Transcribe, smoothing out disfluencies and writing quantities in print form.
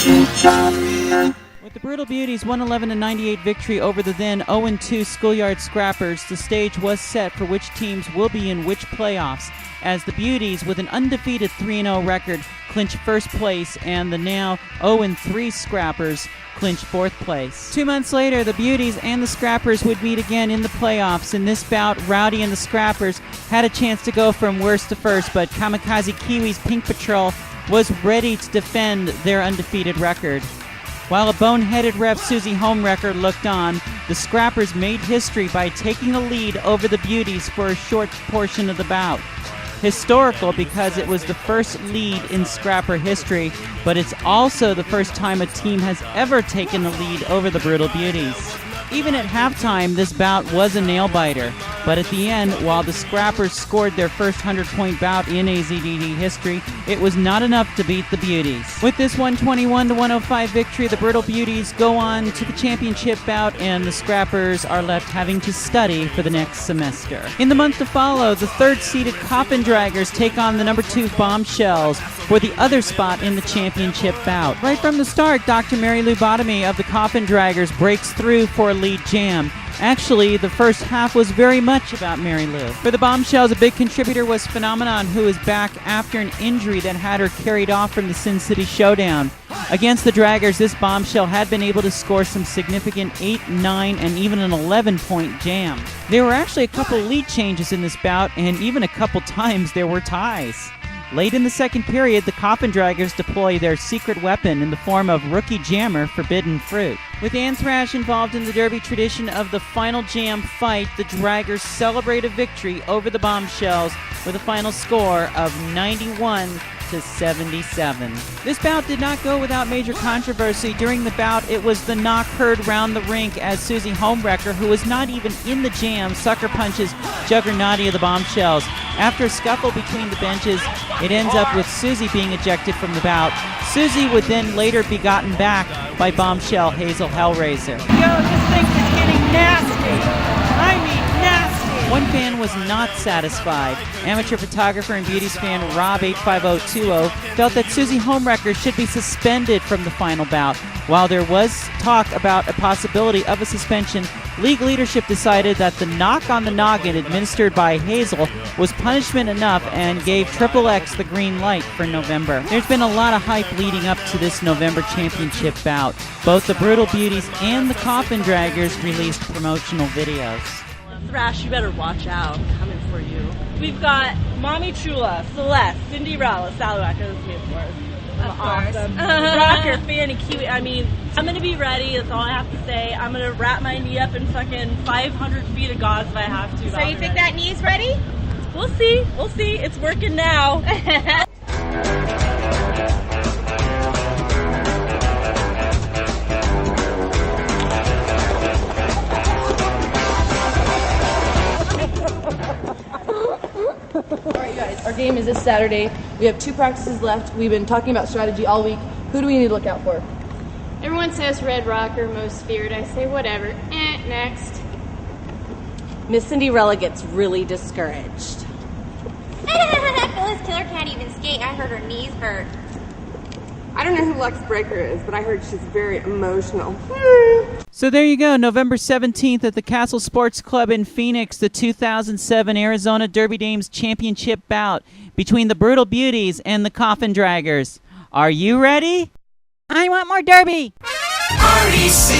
With the Brutal Beauties' 111-98 victory over the then 0-2 Schoolyard Scrappers, the stage was set for which teams will be in which playoffs, as the Beauties, with an undefeated 3-0 record, clinch first place, and the now 0-3 Scrappers clinch fourth place. 2 months later, the Beauties and the Scrappers would meet again in the playoffs. In this bout, Rowdy and the Scrappers had a chance to go from worst to first, but Kamikaze Kiwi's Pink Patrol was ready to defend their undefeated record. While a boneheaded ref Susie Homewrecker looked on, the Scrappers made history by taking the lead over the Beauties for a short portion of the bout. Historical because it was the first lead in Scrapper history, but it's also the first time a team has ever taken the lead over the Brutal Beauties. Even at halftime, this bout was a nail-biter, but at the end, while the Scrappers scored their first 100-point bout in AZDD history, it was not enough to beat the Beauties. With this 121-105 victory, the Brutal Beauties go on to the championship bout, and the Scrappers are left having to study for the next semester. In the month to follow, the third-seeded Coffin Draggers take on the number 2 Bombshells for the other spot in the championship bout. Right from the start, Dr. Mary Lou Bottomy of the Coffin Draggers breaks through for a lead jam. Actually, the first half was very much about Mary Lou. For the Bombshells, a big contributor was Phenomenon, who is back after an injury that had her carried off from the Sin City Showdown. Against the Draggers, this Bombshell had been able to score some significant 8, 9, and even an 11-point jam. There were actually a couple lead changes in this bout, and even a couple times there were ties. Late in the second period, the Coffin Draggers deploy their secret weapon in the form of Rookie Jammer Forbidden Fruit. With Anthrash involved in the Derby tradition of the final jam fight, the Draggers celebrate a victory over the Bombshells with a final score of 91-77. This bout did not go without major controversy. During the bout, it was the knock heard round the rink as Susie Homewrecker, who was not even in the jam, sucker punches Juggernauty of the Bombshells. After a scuffle between the benches, it ends up with Susie being ejected from the bout. Susie would then later be gotten back by Bombshell Hazel Hellraiser. Yo, this thing is getting nasty. I mean nasty. One fan was not satisfied. Amateur photographer and Beauties fan Rob85020 felt that Susie Homewrecker should be suspended from the final bout. While there was talk about a possibility of a suspension, league leadership decided that the knock on the noggin administered by Hazel was punishment enough and gave XXX the green light for November. There's been a lot of hype leading up to this November championship bout. Both the Brutal Beauties and the Coffin Draggers released promotional videos. Thrash, you better watch out. Coming for you. We've got Mommy Chula, Celeste, Cinderella, Salawak. This is me, of course. Awesome. Rocker, Fanny, Kiwi. I mean, I'm going to be ready. That's all I have to say. I'm going to wrap my knee up in fucking 500 feet of gauze if I have to. So you think that knee's ready? We'll see. We'll see. It's working now. Alright guys, our game is this Saturday. We have 2 practices left. We've been talking about strategy all week. Who do we need to look out for? Everyone says Red Rocker, most feared. I say whatever. Next. Miss Cinderella gets really discouraged. Phyllis Killer can't even skate. I heard her knees hurt. I don't know who Lux Breaker is, but I heard she's very emotional. So there you go, November 17th at the Castle Sports Club in Phoenix, the 2007 Arizona Derby Dames Championship bout between the Brutal Beauties and the Coffin Draggers. Are you ready? I want more Derby! REC.